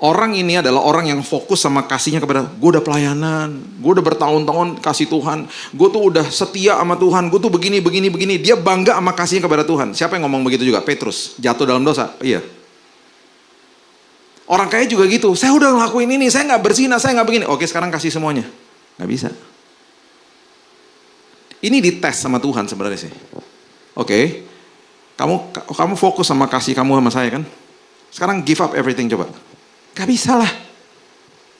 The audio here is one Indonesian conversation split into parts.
Orang ini adalah orang yang fokus sama kasihnya kepada, gue udah pelayanan, gue udah bertahun-tahun kasih Tuhan, gue tuh udah setia sama Tuhan, gue tuh begini. Dia bangga sama kasihnya kepada Tuhan. Siapa yang ngomong begitu juga? Petrus, jatuh dalam dosa. Iya. Orang kaya juga gitu, saya udah ngelakuin ini, saya gak berzina, saya gak begini. Oke, sekarang kasih semuanya. Gak bisa. Ini dites sama Tuhan sebenarnya sih. Oke, kamu fokus sama kasih kamu sama saya kan? Sekarang give up everything coba. Gak bisa lah.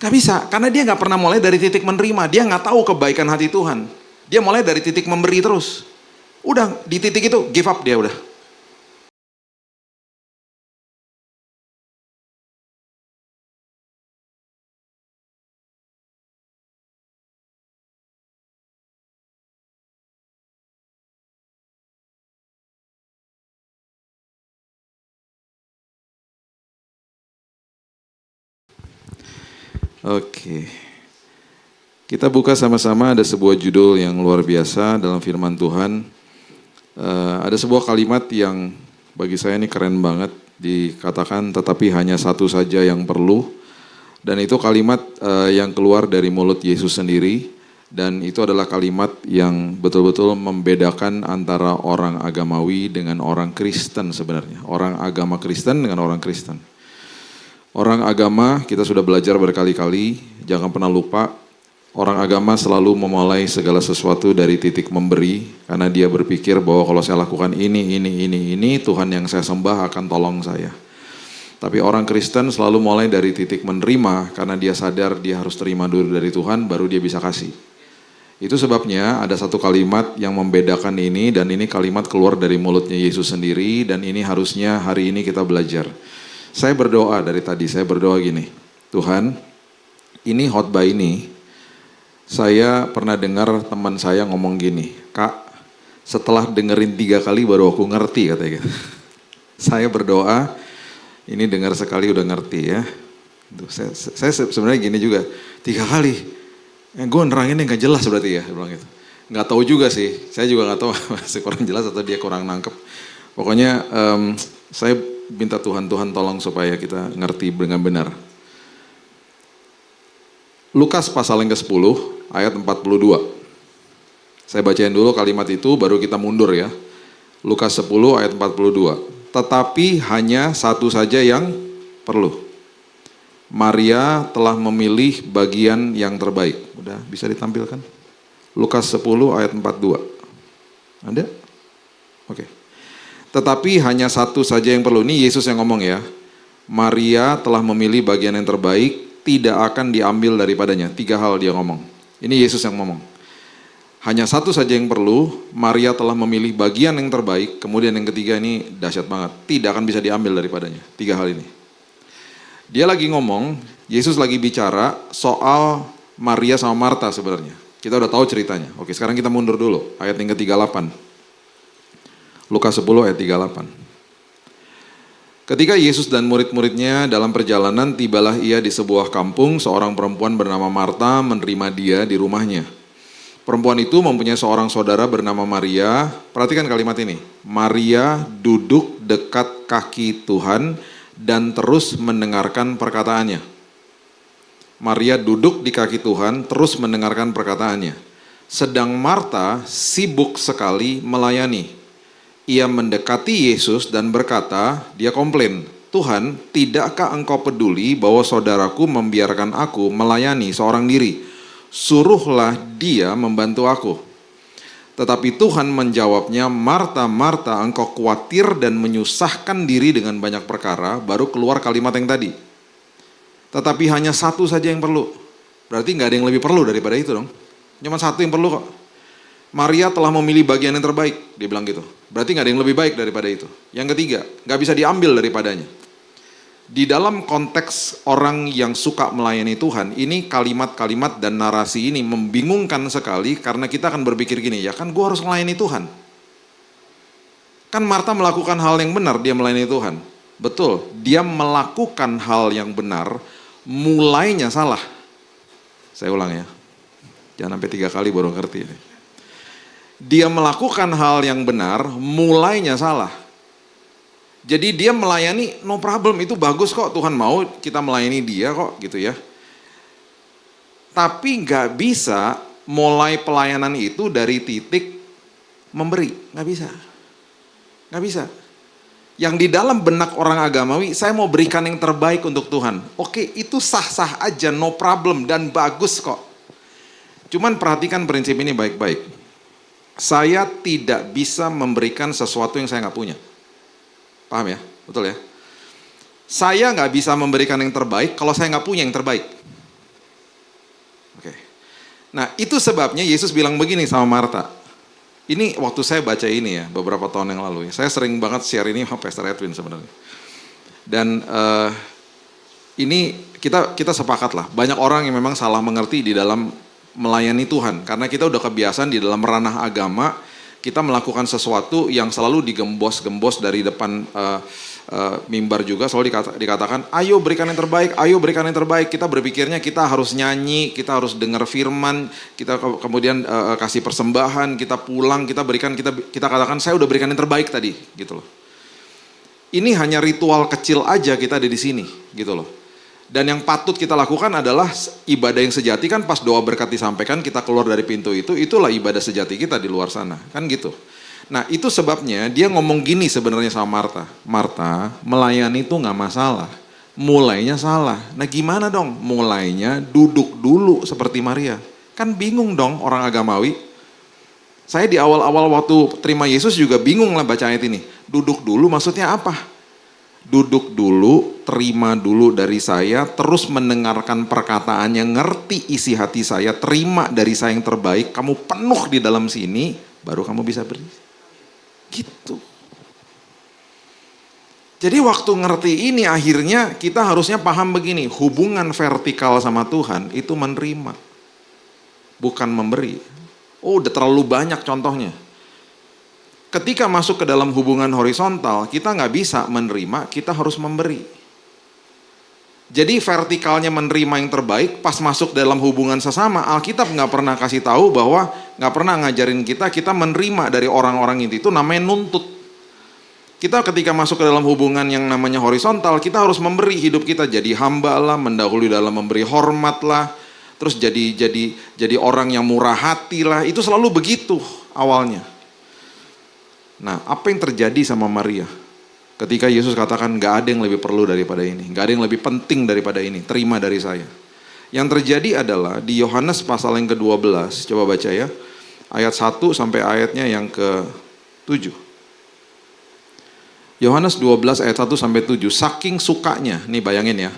Gak bisa, karena dia gak pernah mulai dari titik menerima. Dia gak tahu kebaikan hati Tuhan. Dia mulai dari titik memberi terus. Udah, di titik itu give up dia udah. Oke. Kita buka sama-sama, ada sebuah judul yang luar biasa dalam firman Tuhan. Ada sebuah kalimat yang bagi saya ini keren banget, dikatakan tetapi hanya satu saja yang perlu. Dan itu kalimat yang keluar dari mulut Yesus sendiri. Dan itu adalah kalimat yang betul-betul membedakan antara orang agamawi dengan orang Kristen sebenarnya. Orang agama Kristen dengan orang Kristen. Orang agama, kita sudah belajar berkali-kali, jangan pernah lupa, orang agama selalu memulai segala sesuatu dari titik memberi, karena dia berpikir bahwa kalau saya lakukan ini, Tuhan yang saya sembah akan tolong saya. Tapi orang Kristen selalu mulai dari titik menerima, karena dia sadar dia harus terima dulu dari Tuhan, baru dia bisa kasih. Itu sebabnya ada satu kalimat yang membedakan ini, dan ini kalimat keluar dari mulutnya Yesus sendiri, dan ini harusnya hari ini kita belajar. Saya berdoa dari tadi, saya berdoa gini, Tuhan, ini khotbah ini, saya pernah dengar teman saya ngomong gini, Kak, setelah dengerin 3 kali baru aku ngerti katanya gitu. Saya berdoa, ini dengar sekali udah ngerti ya. Saya sebenarnya gini juga, 3 kali, gue neranginnya gak jelas berarti ya, bilang gitu. Gak tahu juga sih, saya juga gak tahu masih kurang jelas atau dia kurang nangkep. Pokoknya saya minta Tuhan tolong supaya kita ngerti dengan benar. Lukas pasal yang ke-10 ayat 42. Saya bacain dulu kalimat itu baru kita mundur ya. Lukas 10 ayat 42. Tetapi hanya satu saja yang perlu. Maria telah memilih bagian yang terbaik. Udah bisa ditampilkan? Lukas 10 ayat 42. Ada? Oke. Tetapi hanya satu saja yang perlu. Ini Yesus yang ngomong ya. Maria telah memilih bagian yang terbaik, tidak akan diambil daripadanya. 3 hal dia ngomong. Ini Yesus yang ngomong. Hanya satu saja yang perlu, Maria telah memilih bagian yang terbaik. Kemudian yang ketiga ini dahsyat banget. Tidak akan bisa diambil daripadanya. 3 hal ini. Dia lagi ngomong, Yesus lagi bicara soal Maria sama Marta sebenarnya. Kita udah tahu ceritanya. Oke, sekarang kita mundur dulu. Ayat yang ke-38. Lukas 10 ayat 38. Ketika Yesus dan murid-muridnya dalam perjalanan, tibalah ia di sebuah kampung, seorang perempuan bernama Marta menerima dia di rumahnya. Perempuan itu mempunyai seorang saudara bernama Maria. Perhatikan kalimat ini. Maria duduk dekat kaki Tuhan dan terus mendengarkan perkataannya. Maria duduk di kaki Tuhan terus mendengarkan perkataannya. Sedang Marta sibuk sekali melayani. Ia mendekati Yesus dan berkata, dia komplain, Tuhan, tidakkah engkau peduli bahwa saudaraku membiarkan aku melayani seorang diri? Suruhlah dia membantu aku. Tetapi Tuhan menjawabnya, Marta, Marta, engkau khawatir dan menyusahkan diri dengan banyak perkara, baru keluar kalimat yang tadi. Tetapi hanya satu saja yang perlu. Berarti gak ada yang lebih perlu daripada itu dong. Cuma satu yang perlu kok. Maria telah memilih bagian yang terbaik, dia bilang gitu. Berarti gak ada yang lebih baik daripada itu. Yang ketiga, gak bisa diambil daripadanya. Di dalam konteks orang yang suka melayani Tuhan, ini kalimat-kalimat dan narasi ini membingungkan sekali karena kita akan berpikir gini, ya kan gue harus melayani Tuhan. Kan Marta melakukan hal yang benar, dia melayani Tuhan. Betul, dia melakukan hal yang benar, mulainya salah. Saya ulang ya, jangan sampai 3 kali baru ngerti ini. Dia melakukan hal yang benar, mulainya salah. Jadi dia melayani no problem, itu bagus kok, Tuhan mau kita melayani dia kok gitu ya. Tapi gak bisa mulai pelayanan itu dari titik memberi, gak bisa. Gak bisa. Yang di dalam benak orang agamawi, saya mau berikan yang terbaik untuk Tuhan. Oke, itu sah-sah aja, no problem dan bagus kok. Cuman perhatikan prinsip ini baik-baik. Saya tidak bisa memberikan sesuatu yang saya gak punya. Paham ya? Betul ya? Saya nggak bisa memberikan yang terbaik kalau saya nggak punya yang terbaik. Oke. Nah itu sebabnya Yesus bilang begini sama Marta. Ini waktu saya baca ini ya, beberapa tahun yang lalu. Saya sering banget share ini sama Pastor Edwin sebenarnya. Dan ini kita sepakat lah. Banyak orang yang memang salah mengerti di dalam melayani Tuhan. Karena kita udah kebiasaan di dalam ranah agama, kita melakukan sesuatu yang selalu digembos-gembos dari depan mimbar juga, selalu dikatakan, ayo berikan yang terbaik, ayo berikan yang terbaik. Kita berpikirnya kita harus nyanyi, kita harus dengar firman, kita kemudian kasih persembahan, kita pulang, kita berikan, kita katakan saya udah berikan yang terbaik tadi, gitu loh. Ini hanya ritual kecil aja kita ada di sini, gitu loh. Dan yang patut kita lakukan adalah ibadah yang sejati kan pas doa berkat disampaikan kita keluar dari pintu itu, itulah ibadah sejati kita di luar sana, kan gitu. Nah itu sebabnya dia ngomong gini sebenarnya sama Marta. Marta, melayani itu gak masalah, mulainya salah. Nah gimana dong mulainya? Duduk dulu seperti Maria. Kan bingung dong orang agamawi. Saya di awal-awal waktu terima Yesus juga bingung lah baca ayat ini. Duduk dulu maksudnya apa? Duduk dulu, terima dulu dari saya, terus mendengarkan perkataannya, ngerti isi hati saya, terima dari saya yang terbaik, kamu penuh di dalam sini, baru kamu bisa beri. Gitu. Jadi waktu ngerti ini akhirnya kita harusnya paham begini, hubungan vertikal sama Tuhan itu menerima, bukan memberi. Oh udah terlalu banyak contohnya. Ketika masuk ke dalam hubungan horizontal, kita nggak bisa menerima, kita harus memberi. Jadi vertikalnya menerima yang terbaik, pas masuk dalam hubungan sesama, Alkitab nggak pernah kasih tahu bahwa, nggak pernah ngajarin kita menerima dari orang-orang itu namanya nuntut. Kita ketika masuk ke dalam hubungan yang namanya horizontal, kita harus memberi hidup kita, jadi hamba lah, mendahului dalam memberi hormat lah, terus jadi orang yang murah hati lah, itu selalu begitu awalnya. Nah, apa yang terjadi sama Maria? Ketika Yesus katakan, gak ada yang lebih perlu daripada ini. Gak ada yang lebih penting daripada ini. Terima dari saya. Yang terjadi adalah di Yohanes pasal yang ke-12. Coba baca ya. Ayat 1 sampai ayatnya yang ke-7. Yohanes 12 ayat 1 sampai 7. Saking sukanya, nih bayangin ya.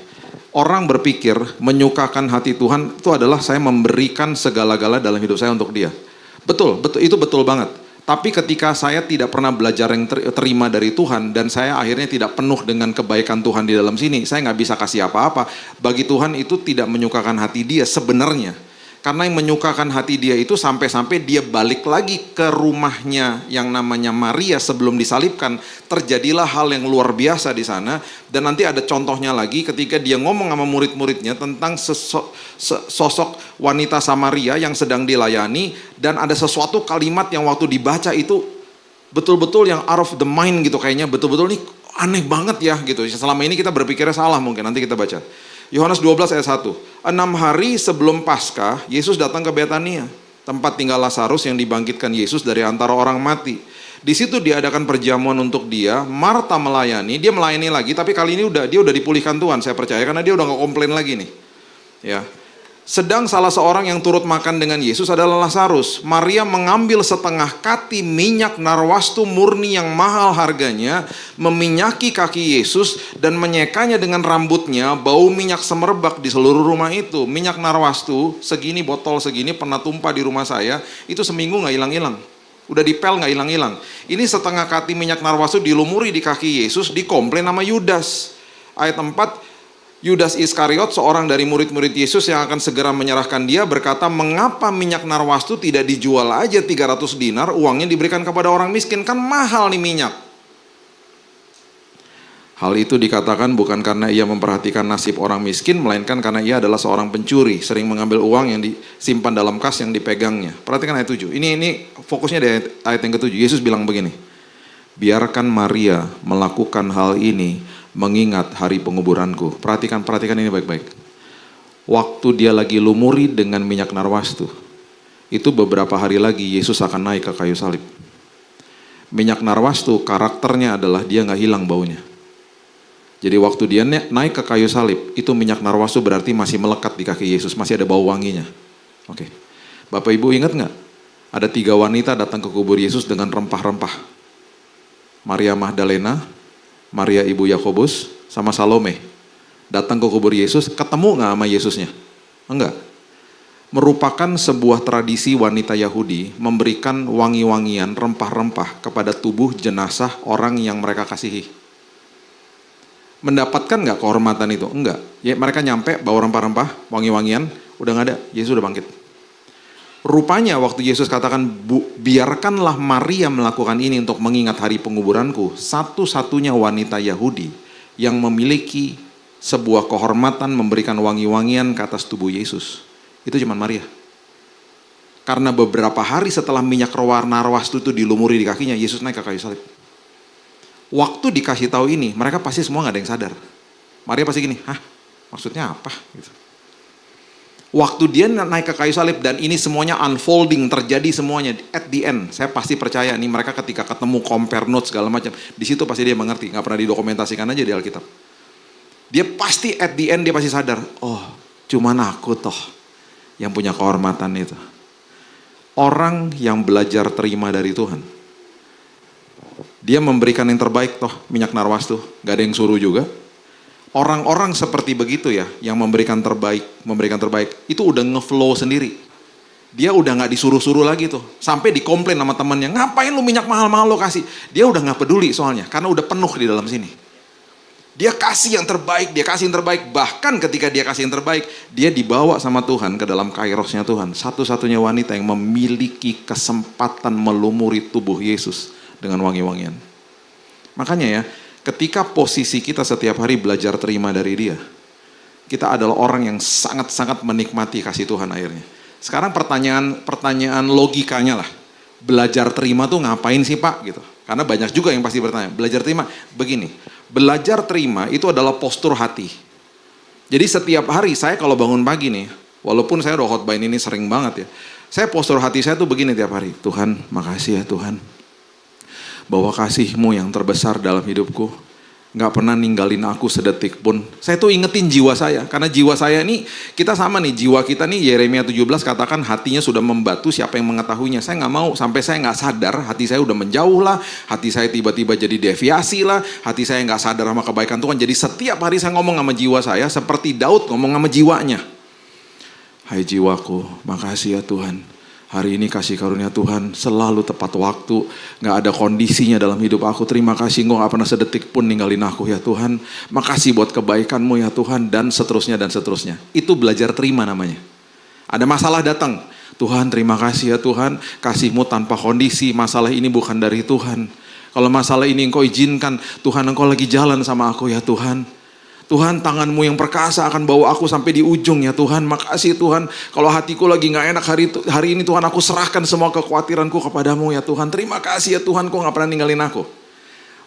Orang berpikir menyukakan hati Tuhan itu adalah saya memberikan segala-gala dalam hidup saya untuk dia. Betul, itu betul banget. Tapi ketika saya tidak pernah belajar yang terima dari Tuhan dan saya akhirnya tidak penuh dengan kebaikan Tuhan di dalam sini, saya nggak bisa kasih apa-apa. Bagi Tuhan itu tidak menyukakan hati dia sebenarnya. Karena yang menyukakan hati dia itu sampai-sampai dia balik lagi ke rumahnya yang namanya Maria sebelum disalibkan. Terjadilah hal yang luar biasa di sana. Dan nanti ada contohnya lagi ketika dia ngomong sama murid-muridnya tentang sosok wanita Samaria yang sedang dilayani. Dan ada sesuatu kalimat yang waktu dibaca itu betul-betul yang out of the mind gitu kayaknya. Betul-betul nih aneh banget ya gitu. Selama ini kita berpikirnya salah mungkin, nanti kita baca. Yohanes 12 ayat 1. 6 hari sebelum Paskah, Yesus datang ke Betania, tempat tinggal Lazarus yang dibangkitkan Yesus dari antara orang mati. Di situ diadakan perjamuan untuk dia. Marta melayani, dia melayani lagi, tapi kali ini dia udah dipulihkan Tuhan, saya percaya, karena dia udah nggak komplain lagi nih. Ya. Sedang salah seorang yang turut makan dengan Yesus adalah Lazarus. Maria mengambil setengah kati minyak narwastu murni yang mahal harganya, meminyaki kaki Yesus dan menyekanya dengan rambutnya. Bau minyak semerbak di seluruh rumah itu. Minyak narwastu segini, botol segini pernah tumpah di rumah saya, itu seminggu gak hilang-hilang. Udah dipel gak hilang-hilang. Ini setengah kati minyak narwastu dilumuri di kaki Yesus, dikomplain sama Yudas. Ayat 4, Yudas Iskariot, seorang dari murid-murid Yesus yang akan segera menyerahkan dia, berkata, mengapa minyak narwastu tidak dijual aja 300 dinar, uangnya diberikan kepada orang miskin, kan mahal nih minyak. Hal itu dikatakan bukan karena ia memperhatikan nasib orang miskin, melainkan karena ia adalah seorang pencuri, sering mengambil uang yang disimpan dalam kas yang dipegangnya. Perhatikan ayat 7, ini fokusnya di ayat yang ke-7, Yesus bilang begini, biarkan Maria melakukan hal ini mengingat hari penguburanku. Perhatikan ini baik-baik. Waktu dia lagi lumuri dengan minyak narwastu, itu beberapa hari lagi Yesus akan naik ke kayu salib. Minyak narwastu karakternya adalah dia gak hilang baunya. Jadi waktu dia naik ke kayu salib, itu minyak narwastu berarti masih melekat di kaki Yesus, masih ada bau wanginya. Oke. Bapak Ibu ingat gak? Ada 3 wanita datang ke kubur Yesus dengan rempah-rempah. Maria Magdalena, Maria ibu Yakobus, sama Salome. Datang ke kubur Yesus, ketemu gak sama Yesusnya? Enggak. Merupakan sebuah tradisi wanita Yahudi memberikan wangi-wangian, rempah-rempah kepada tubuh jenazah orang yang mereka kasihi. Mendapatkan gak kehormatan itu? Enggak. Ya, mereka nyampe bawa rempah-rempah, wangi-wangian, udah gak ada, Yesus udah bangkit. Rupanya waktu Yesus katakan, biarkanlah Maria melakukan ini untuk mengingat hari penguburanku, satu-satunya wanita Yahudi yang memiliki sebuah kehormatan memberikan wangi-wangian ke atas tubuh Yesus, itu cuma Maria. Karena beberapa hari setelah minyak narwastu itu dilumuri di kakinya, Yesus naik ke kayu salib. Waktu dikasih tahu ini, mereka pasti semua gak ada yang sadar. Maria pasti gini, hah maksudnya apa? Gitu. Waktu dia naik ke kayu salib dan ini semuanya unfolding, terjadi semuanya. At the end, saya pasti percaya nih mereka ketika ketemu compare notes segala macam, di situ pasti dia mengerti, gak pernah didokumentasikan aja di Alkitab. Dia pasti at the end dia pasti sadar, oh cuman aku toh yang punya kehormatan itu. Orang yang belajar terima dari Tuhan, dia memberikan yang terbaik toh, minyak narwastu, gak ada yang suruh juga. Orang-orang seperti begitu ya, yang memberikan terbaik, itu udah ngeflow sendiri. Dia udah gak disuruh-suruh lagi tuh, sampai dikomplain sama temannya, ngapain lu minyak mahal-mahal lo kasih? Dia udah gak peduli soalnya, karena udah penuh di dalam sini. Dia kasih yang terbaik, bahkan ketika dia kasih yang terbaik, dia dibawa sama Tuhan ke dalam kairosnya Tuhan. Satu-satunya wanita yang memiliki kesempatan melumuri tubuh Yesus dengan wangi-wangian. Makanya ya, ketika posisi kita setiap hari belajar terima dari dia, kita adalah orang yang sangat-sangat menikmati kasih Tuhan akhirnya. Sekarang pertanyaan logikanya lah, belajar terima tuh ngapain sih Pak? Gitu. Karena banyak juga yang pasti bertanya, belajar terima begini. Belajar terima itu adalah postur hati. Jadi setiap hari saya kalau bangun pagi nih, walaupun saya udah khotbahin ini sering banget ya, saya postur hati saya tuh begini tiap hari. Tuhan, makasih ya Tuhan, bahwa kasih-Mu yang terbesar dalam hidupku gak pernah ninggalin aku sedetik pun. Saya tuh ingetin jiwa saya, karena jiwa saya ini, kita sama nih, jiwa kita nih, Yeremia 17 katakan hatinya sudah membatu, siapa yang mengetahuinya. Saya gak mau, sampai saya gak sadar, hati saya udah menjauh lah, hati saya tiba-tiba jadi deviasi lah, hati saya gak sadar sama kebaikan Tuhan. Jadi setiap hari saya ngomong sama jiwa saya, seperti Daud ngomong sama jiwanya. Hai jiwaku, makasih ya Tuhan. Hari ini kasih karunia Tuhan selalu tepat waktu. Gak ada kondisinya dalam hidup aku. Terima kasih Engkau gak pernah sedetik pun ninggalin aku ya Tuhan. Makasih buat kebaikan-Mu ya Tuhan. Dan seterusnya dan seterusnya. Itu belajar terima namanya. Ada masalah datang. Tuhan terima kasih ya Tuhan. Kasih-Mu tanpa kondisi. Masalah ini bukan dari Tuhan. Kalau masalah ini Engkau izinkan. Tuhan Engkau lagi jalan sama aku ya Tuhan. Tuhan tangan-Mu yang perkasa akan bawa aku sampai di ujung ya Tuhan. Makasih Tuhan. Kalau hatiku lagi gak enak hari ini Tuhan, aku serahkan semua kekhawatiranku kepadamu ya Tuhan. Terima kasih ya Tuhan, Kau gak pernah ninggalin aku.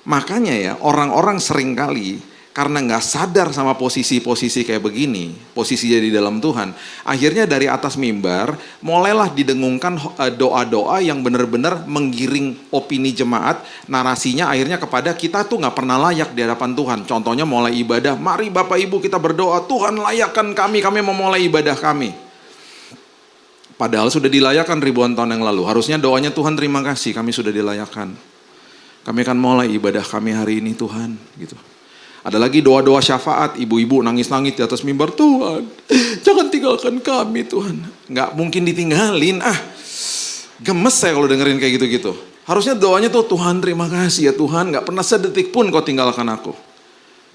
Makanya ya orang-orang seringkali karena gak sadar sama posisi-posisi kayak begini, posisi jadi dalam Tuhan, akhirnya dari atas mimbar mulailah didengungkan doa-doa yang benar-benar menggiring opini jemaat, narasinya akhirnya kepada kita tuh gak pernah layak di hadapan Tuhan. Contohnya mulai ibadah, mari Bapak Ibu kita berdoa, Tuhan layakkan kami mau mulai ibadah kami. Padahal sudah dilayakkan ribuan tahun yang lalu. Harusnya doanya Tuhan terima kasih kami sudah dilayakkan. Kami akan mulai ibadah kami hari ini Tuhan, gitu. Ada lagi doa-doa syafaat, ibu-ibu nangis-nangis di atas mimbar, Tuhan, jangan tinggalkan kami Tuhan. Nggak mungkin ditinggalin, gemes saya kalau dengerin kayak gitu-gitu. Harusnya doanya tuh, Tuhan terima kasih ya Tuhan, nggak pernah sedetik pun Kau tinggalkan aku.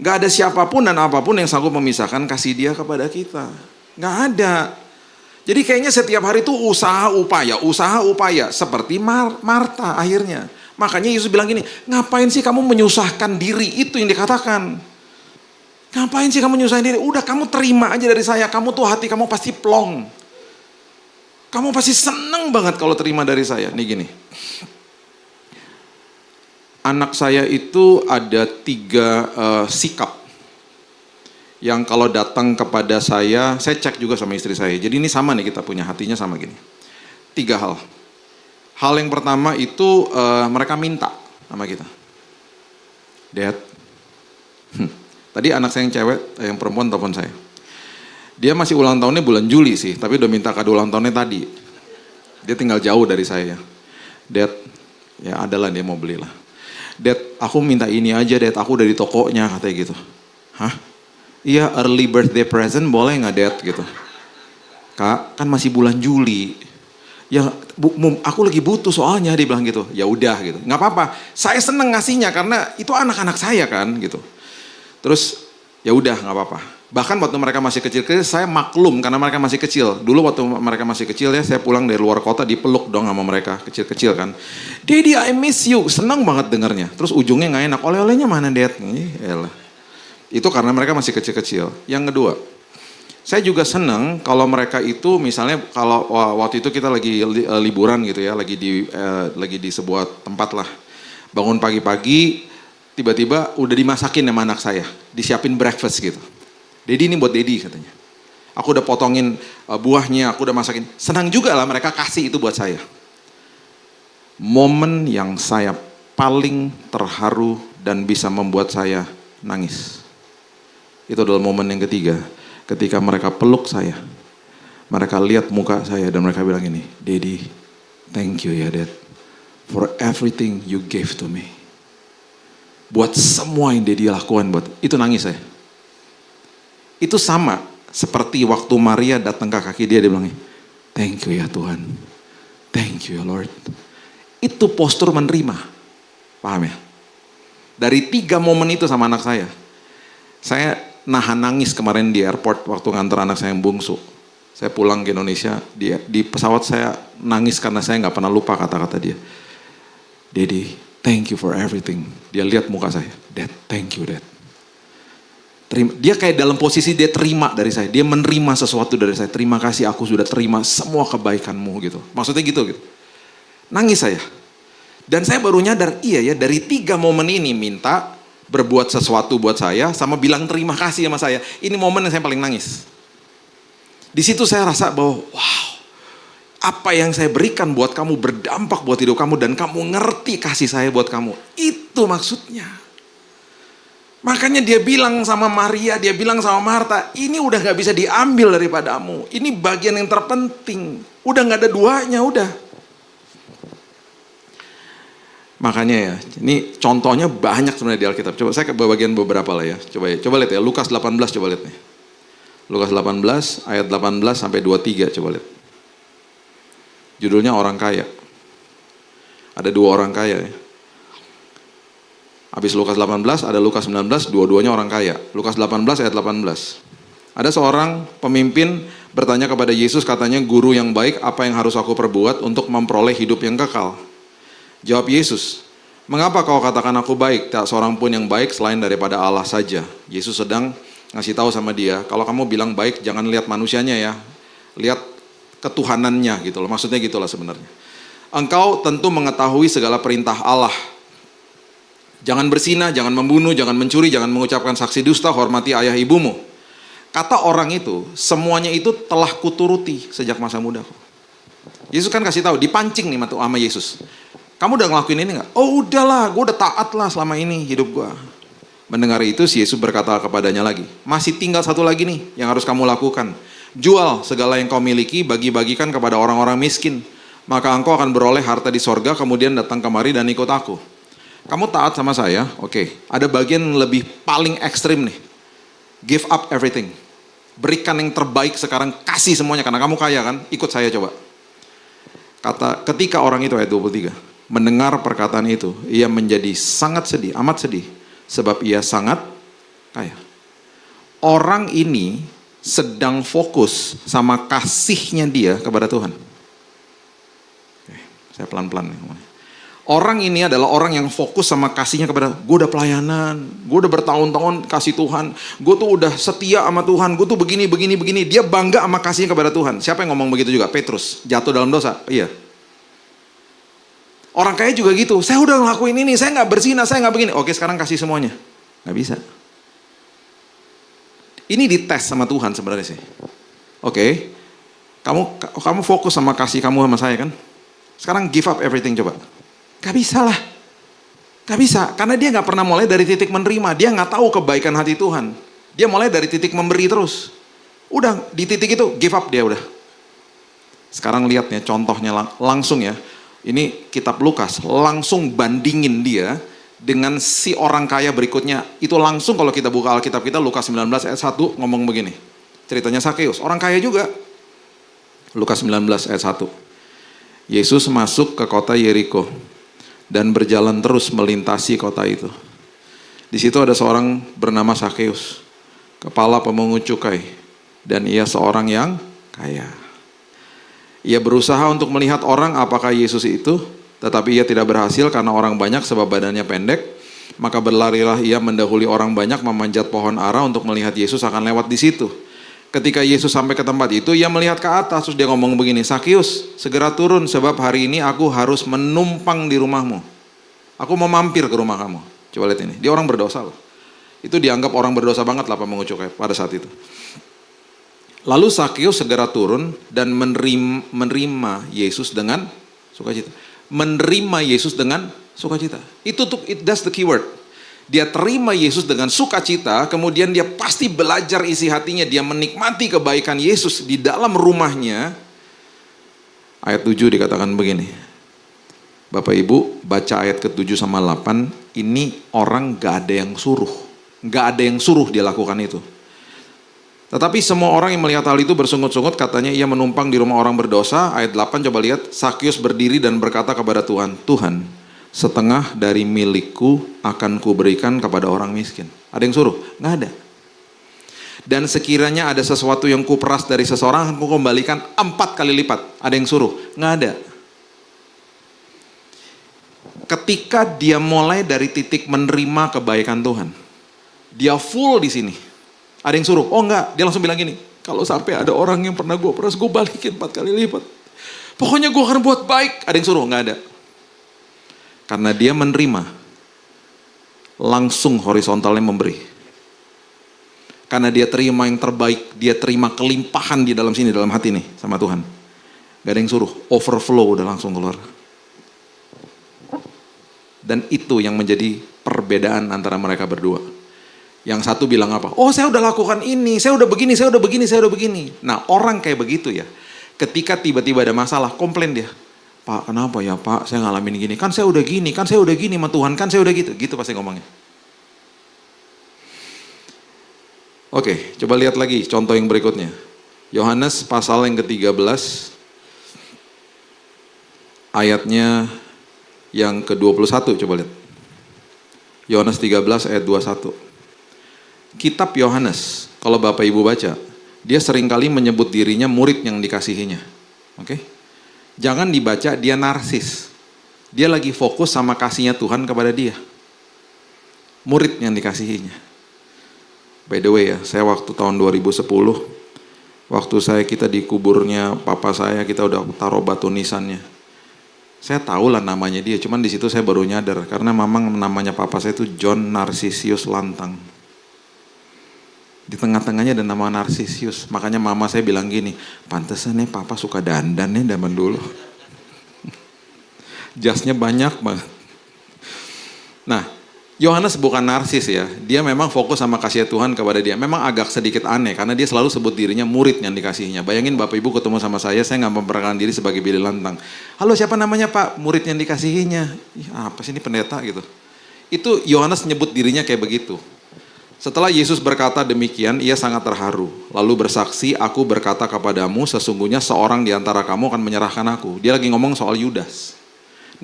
Nggak ada siapapun dan apapun yang sanggup memisahkan kasih Dia kepada kita. Nggak ada. Jadi kayaknya setiap hari tuh usaha upaya, seperti Marta akhirnya. Makanya Yesus bilang gini, ngapain sih kamu menyusahkan diri? Itu yang dikatakan. Ngapain sih kamu menyusahkan diri? Udah kamu terima aja dari saya. Kamu tuh hati kamu pasti plong. Kamu pasti seneng banget kalau terima dari saya. Nih gini. anak saya itu ada 3 sikap yang kalau datang kepada saya cek juga sama istri saya. Jadi ini sama nih, kita punya hatinya sama gini. 3 hal. Hal yang pertama itu mereka minta sama kita. Dad, tadi anak saya yang cewek, yang perempuan telepon saya. Dia masih ulang tahunnya bulan Juli sih, tapi udah minta kado ulang tahunnya tadi. Dia tinggal jauh dari saya. Dad, ya adalah dia mau belilah. Dad, aku minta ini aja Dad, aku udah di tokonya, katanya gitu. Hah? Iya, early birthday present boleh nggak Dad gitu. Kak, kan masih bulan Juli. Ya, aku lagi butuh soalnya, dia bilang gitu. Ya udah gitu, nggak apa-apa. Saya seneng ngasihnya karena itu anak-anak saya kan gitu. Terus ya udah nggak apa-apa. Bahkan waktu mereka masih kecil-kecil, saya maklum karena mereka masih kecil. Dulu waktu mereka masih kecil ya, saya pulang dari luar kota dipeluk dong sama mereka, kecil-kecil kan. Daddy, I miss you. Senang banget dengarnya. Terus ujungnya nggak enak, oleh-olehnya mana Dad? Elah. Itu karena mereka masih kecil-kecil. Yang kedua, saya juga senang kalau mereka itu misalnya kalau waktu itu kita lagi liburan gitu ya, lagi di sebuah tempat lah. Bangun pagi-pagi, tiba-tiba udah dimasakin sama anak saya, disiapin breakfast gitu. Daddy, ini buat Daddy katanya. Aku udah potongin buahnya, aku udah masakin. Senang juga lah mereka kasih itu buat saya. Momen yang saya paling terharu dan bisa membuat saya nangis. Itu adalah momen yang ketiga. Ketika mereka peluk saya. Mereka lihat muka saya dan mereka bilang ini, Daddy, thank you ya Dad. For everything you gave to me. Buat semua yang Daddy lakukan buat, itu nangis saya. Itu sama seperti waktu Maria datang ke kaki dia bilang, thank you ya Tuhan. Thank you ya Lord. Itu postur menerima. Paham ya? Dari 3 momen itu sama anak saya. Saya nahan nangis kemarin di airport waktu nganter anak saya yang bungsu. Saya pulang ke Indonesia, di pesawat saya nangis karena saya gak pernah lupa kata-kata dia. Daddy, thank you for everything. Dia lihat muka saya. Dad, thank you Dad. Terima. Dia kayak dalam posisi dia terima dari saya. Dia menerima sesuatu dari saya. Terima kasih, aku sudah terima semua kebaikanmu gitu. Maksudnya gitu. Nangis saya. Dan saya baru nyadar, iya ya dari 3 momen ini minta, berbuat sesuatu buat saya, sama bilang terima kasih sama saya. Ini momen yang saya paling nangis. Di situ saya rasa bahwa wow, apa yang saya berikan buat kamu berdampak buat hidup kamu dan kamu ngerti kasih saya buat kamu. Itu maksudnya. Makanya dia bilang sama Maria, dia bilang sama Marta, ini udah gak bisa diambil daripadamu. Ini bagian yang terpenting. Udah gak ada duanya, udah. Makanya ya, ini contohnya banyak sebenarnya di Alkitab. Coba saya ke bagian beberapa lah ya. Coba lihat ya, Lukas 18 coba lihat nih. Lukas 18 ayat 18 sampai 23 coba lihat. Judulnya orang kaya. Ada 2 orang kaya ya. Habis Lukas 18, ada Lukas 19, dua-duanya orang kaya. Lukas 18 ayat 18. Ada seorang pemimpin bertanya kepada Yesus, katanya, guru yang baik, apa yang harus aku perbuat untuk memperoleh hidup yang kekal? Jawab Yesus, mengapa kau katakan aku baik? Tak seorang pun yang baik selain daripada Allah saja. Yesus sedang ngasih tahu sama dia, kalau kamu bilang baik, jangan lihat manusianya ya. Lihat ketuhanannya gitu loh. Maksudnya gitulah sebenarnya. Engkau tentu mengetahui segala perintah Allah. Jangan berzina, jangan membunuh, jangan mencuri, jangan mengucapkan saksi dusta, hormati ayah ibumu. Kata orang itu, semuanya itu telah kuturuti sejak masa mudaku. Yesus kan kasih tahu, dipancing nih sama Yesus. Kamu udah ngelakuin ini gak? Oh udahlah, gue udah taat lah selama ini hidup gue. Mendengar itu, si Yesus berkata kepadanya lagi, masih tinggal satu lagi nih yang harus kamu lakukan. Jual segala yang kau miliki, bagi-bagikan kepada orang-orang miskin. Maka engkau akan beroleh harta di sorga, kemudian datang kemari dan ikut aku. Kamu taat sama saya, oke. Ada bagian lebih paling ekstrim nih. Give up everything. Berikan yang terbaik sekarang, kasih semuanya. Karena kamu kaya kan, ikut saya coba. Ketika orang itu, ayat 23, mendengar perkataan itu, ia menjadi sangat sedih, amat sedih. Sebab ia sangat kaya. Orang ini sedang fokus sama kasihnya dia kepada Tuhan. Oke, saya pelan-pelan nih. Orang ini adalah orang yang fokus sama kasihnya kepada, gue udah pelayanan, gue udah bertahun-tahun kasih Tuhan, gue tuh udah setia sama Tuhan, gue tuh begini. Dia bangga sama kasihnya kepada Tuhan. Siapa yang ngomong begitu juga? Petrus, jatuh dalam dosa? Iya. Orang kaya juga gitu, saya udah ngelakuin ini, saya nggak berzina, saya nggak begini. Oke, sekarang kasih semuanya. Nggak bisa. Ini dites sama Tuhan sebenarnya sih. Oke, kamu fokus sama kasih kamu sama saya kan? Sekarang give up everything coba. Gak bisa lah. Gak bisa, karena dia gak pernah mulai dari titik menerima. Dia gak tahu kebaikan hati Tuhan. Dia mulai dari titik memberi terus. Udah, di titik itu give up dia udah. Sekarang lihat ya contohnya langsung ya. Ini kitab Lukas, langsung bandingin dia dengan si orang kaya berikutnya. Itu langsung kalau kita buka Alkitab kita, Lukas 19 ayat 1 ngomong begini. Ceritanya Sakeus, orang kaya juga. Lukas 19 ayat 1. Yesus masuk ke kota Yeriko dan berjalan terus melintasi kota itu. Di situ ada seorang bernama Sakeus, kepala pemungut cukai, dan ia seorang yang kaya. Ia berusaha untuk melihat orang apakah Yesus itu, tetapi ia tidak berhasil karena orang banyak sebab badannya pendek. Maka berlarilah ia mendahului orang banyak memanjat pohon ara untuk melihat Yesus akan lewat di situ. Ketika Yesus sampai ke tempat itu, ia melihat ke atas, terus dia ngomong begini, Sakeus, segera turun sebab hari ini aku harus menumpang di rumahmu. Aku mau mampir ke rumah kamu. Coba lihat ini, dia orang berdosa loh. Itu dianggap orang berdosa banget lah pemungut cukai pada saat itu. Lalu Sakeus segera turun dan menerima Yesus dengan sukacita. Menerima Yesus dengan sukacita. That's the keyword. Dia terima Yesus dengan sukacita, kemudian dia pasti belajar isi hatinya, dia menikmati kebaikan Yesus di dalam rumahnya. Ayat 7 dikatakan begini. Bapak Ibu baca ayat ke-7 sama 8, ini orang gak ada yang suruh. Gak ada yang suruh dia lakukan itu. Tetapi semua orang yang melihat hal itu bersungut-sungut, katanya ia menumpang di rumah orang berdosa. Ayat 8 coba lihat, Sakeus berdiri dan berkata kepada Tuhan, Tuhan, setengah dari milikku akan kuberikan kepada orang miskin. Ada yang suruh? Nggak ada. Dan sekiranya ada sesuatu yang kuperas dari seseorang, aku kembalikan 4 kali lipat. Ada yang suruh? Nggak ada. Ketika dia mulai dari titik menerima kebaikan Tuhan, dia full di sini. Ada yang suruh? Oh enggak, dia langsung bilang gini, kalau sampai ada orang yang pernah gue peras, gue balikin 4 kali lipat. Pokoknya gue akan buat baik. Ada yang suruh? Nggak ada. Karena dia menerima, langsung horizontalnya memberi. Karena dia terima yang terbaik, dia terima kelimpahan di dalam sini, dalam hati nih sama Tuhan. Gak ada yang suruh, overflow udah langsung keluar. Dan itu yang menjadi perbedaan antara mereka berdua. Yang satu bilang apa? Oh saya udah lakukan ini, saya udah begini, saya udah begini, saya udah begini. Nah orang kayak begitu ya, ketika tiba-tiba ada masalah, komplain dia. Pak, kenapa ya Pak, saya ngalamin gini, kan saya udah gini, kan saya udah gini sama Tuhan, kan saya udah gitu. Gitu pasti ngomongnya. Oke, coba lihat lagi contoh yang berikutnya. Yohanes pasal yang ke-13, ayatnya yang ke-21, coba lihat. Yohanes 13 ayat 21. Kitab Yohanes, kalau Bapak Ibu baca, dia seringkali menyebut dirinya murid yang dikasihinya. Oke? Jangan dibaca dia narsis. Dia lagi fokus sama kasihnya Tuhan kepada dia. Murid yang dikasihinya. By the way ya, saya waktu tahun 2010, waktu kita di kuburnya papa saya, kita udah taruh batu nisannya. Saya tahu lah namanya dia, cuman di situ saya baru nyadar. Karena memang namanya papa saya itu John Narcisius Lantang. Di tengah-tengahnya ada nama Narcisius. Makanya mama saya bilang gini, pantesan nih papa suka dandan nih zaman dulu. Jasnya banyak banget. Nah, Yohanes bukan narsis ya. Dia memang fokus sama kasih Tuhan kepada dia. Memang agak sedikit aneh karena dia selalu sebut dirinya murid yang dikasihinya. Bayangin Bapak Ibu ketemu sama saya nggak memperkenalkan diri sebagai Billy Lantang. Halo siapa namanya Pak? Murid yang dikasihinya. Ih, apa sih ini pendeta gitu. Itu Yohanes nyebut dirinya kayak begitu. Setelah Yesus berkata demikian, ia sangat terharu. Lalu bersaksi, aku berkata kepadamu, sesungguhnya seorang di antara kamu akan menyerahkan aku. Dia lagi ngomong soal Yudas.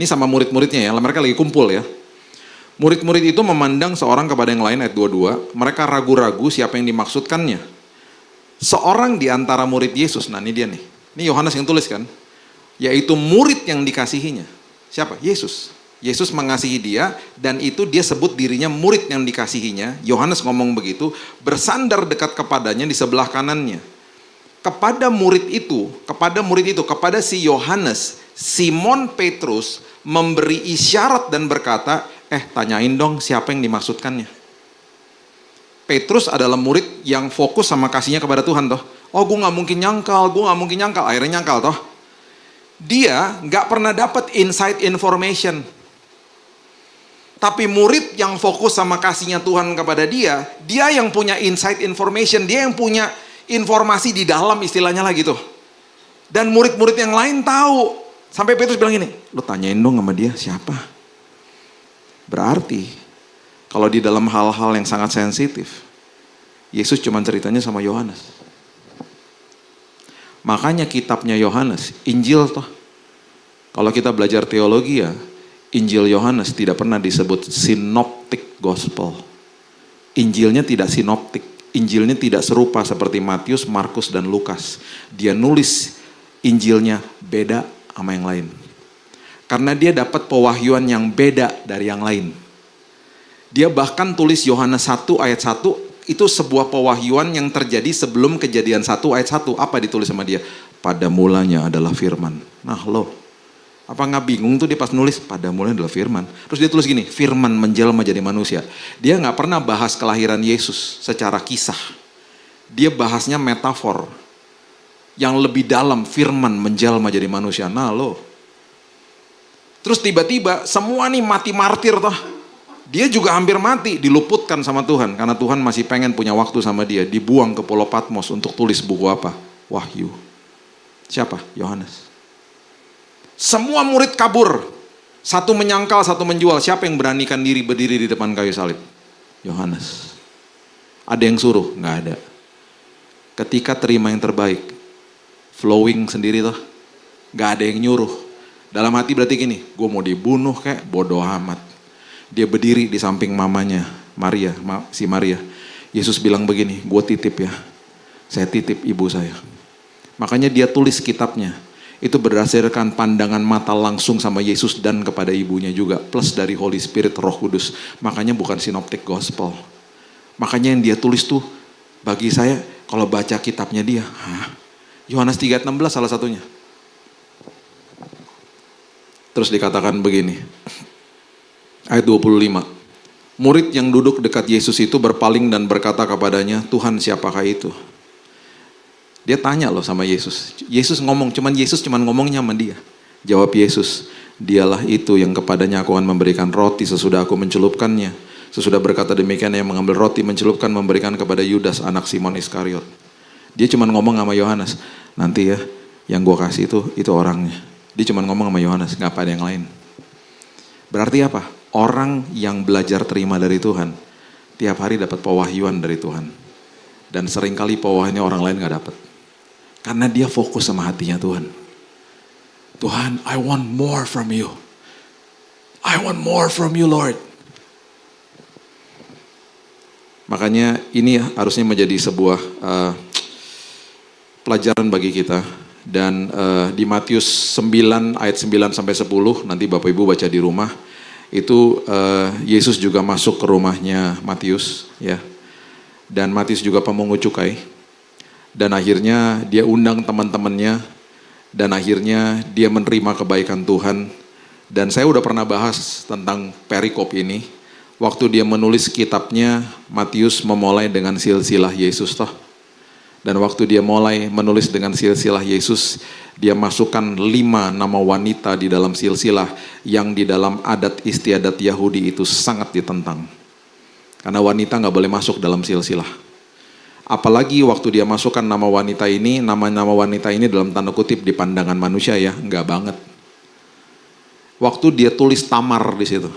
Ini sama murid-muridnya ya, mereka lagi kumpul ya. Murid-murid itu memandang seorang kepada yang lain, ayat 22. Mereka ragu-ragu siapa yang dimaksudkannya. Seorang di antara murid Yesus, nah ini dia nih. Ini Yohanes yang tulis kan. Yaitu murid yang dikasihinya. Siapa? Yesus. Yesus mengasihi dia dan itu dia sebut dirinya murid yang dikasihinya. Yohanes ngomong begitu, bersandar dekat kepadanya di sebelah kanannya. Kepada si Yohanes, Simon Petrus memberi isyarat dan berkata, tanyain dong siapa yang dimaksudkannya. Petrus adalah murid yang fokus sama kasihnya kepada Tuhan toh. Oh, gue gak mungkin nyangkal, akhirnya nyangkal toh. Dia gak pernah dapat inside information. Tapi murid yang fokus sama kasihnya Tuhan kepada dia yang punya inside information, dia yang punya informasi di dalam istilahnya lah gitu. Dan murid-murid yang lain tahu. Sampai Petrus bilang gini, lo tanyain dong sama dia siapa. Berarti kalau di dalam hal-hal yang sangat sensitif, Yesus cuma ceritanya sama Yohanes. Makanya kitabnya Yohanes, Injil toh. Kalau kita belajar teologi ya, Injil Yohanes tidak pernah disebut synoptic gospel. Injilnya tidak sinoptik. Injilnya tidak serupa seperti Matius, Markus, dan Lukas. Dia nulis Injilnya beda sama yang lain. Karena dia dapat pewahyuan yang beda dari yang lain. Dia bahkan tulis Yohanes 1 ayat 1, itu sebuah pewahyuan yang terjadi sebelum Kejadian 1 ayat 1. Apa ditulis sama dia? Pada mulanya adalah firman. Nah loh, apa nggak bingung tuh dia pas nulis pada mulanya adalah firman. Terus dia tulis gini, firman menjelma jadi manusia. Dia nggak pernah bahas kelahiran Yesus secara kisah. Dia bahasnya metafor. Yang lebih dalam, firman menjelma jadi manusia. Nah loh. Terus tiba-tiba semua nih mati martir toh. Dia juga hampir mati, diluputkan sama Tuhan. Karena Tuhan masih pengen punya waktu sama dia. Dibuang ke Pulau Patmos untuk tulis buku apa? Wahyu. Siapa? Yohanes. Semua murid kabur. Satu menyangkal, satu menjual. Siapa yang beranikan diri berdiri di depan kayu salib? Yohanes. Ada yang suruh? Nggak ada. Ketika terima yang terbaik, flowing sendiri toh. Nggak ada yang nyuruh. Dalam hati berarti gini, gue mau dibunuh kayak bodoh amat. Dia berdiri di samping mamanya, Maria, si Maria. Yesus bilang begini, gue titip ya. Saya titip ibu saya. Makanya dia tulis kitabnya. Itu berdasarkan pandangan mata langsung sama Yesus dan kepada ibunya juga. Plus dari Holy Spirit, Roh Kudus. Makanya bukan synoptic gospel. Makanya yang dia tulis tuh, bagi saya, kalau baca kitabnya dia, Yohanes 3:16 salah satunya. Terus dikatakan begini, ayat 25. Murid yang duduk dekat Yesus itu berpaling dan berkata kepadanya, Tuhan siapakah itu? Dia tanya loh sama Yesus. Yesus cuman ngomongnya sama dia. Jawab Yesus, dialah itu yang kepadanya aku akan memberikan roti sesudah aku mencelupkannya. Sesudah berkata demikian, yang mengambil roti mencelupkan memberikan kepada Yudas anak Simon Iskariot. Dia cuman ngomong sama Yohanes, nanti ya yang gue kasih itu orangnya. Dia cuma ngomong sama Yohanes, gak ada yang lain. Berarti apa? Orang yang belajar terima dari Tuhan, tiap hari dapat pewahyuan dari Tuhan. Dan seringkali pewahyuannya orang lain gak dapat. Karena dia fokus sama hatinya Tuhan. Tuhan, I want more from you. I want more from you, Lord. Makanya ini harusnya menjadi sebuah pelajaran bagi kita. Dan di Matius 9 ayat 9 sampai 10, nanti Bapak Ibu baca di rumah, itu Yesus juga masuk ke rumahnya Matius, ya. Dan Matius juga pemungut cukai. Dan akhirnya dia undang teman-temannya, dan akhirnya dia menerima kebaikan Tuhan. Dan saya udah pernah bahas tentang perikop ini. Waktu dia menulis kitabnya, Matius memulai dengan silsilah Yesus toh. Dan waktu dia mulai menulis dengan silsilah Yesus, dia masukkan 5 nama wanita di dalam silsilah yang di dalam adat istiadat Yahudi itu sangat ditentang. Karena wanita gak boleh masuk dalam silsilah. Apalagi waktu dia masukkan nama wanita ini, nama-nama wanita ini dalam tanda kutip di pandangan manusia ya, enggak banget. Waktu dia tulis Tamar di situ,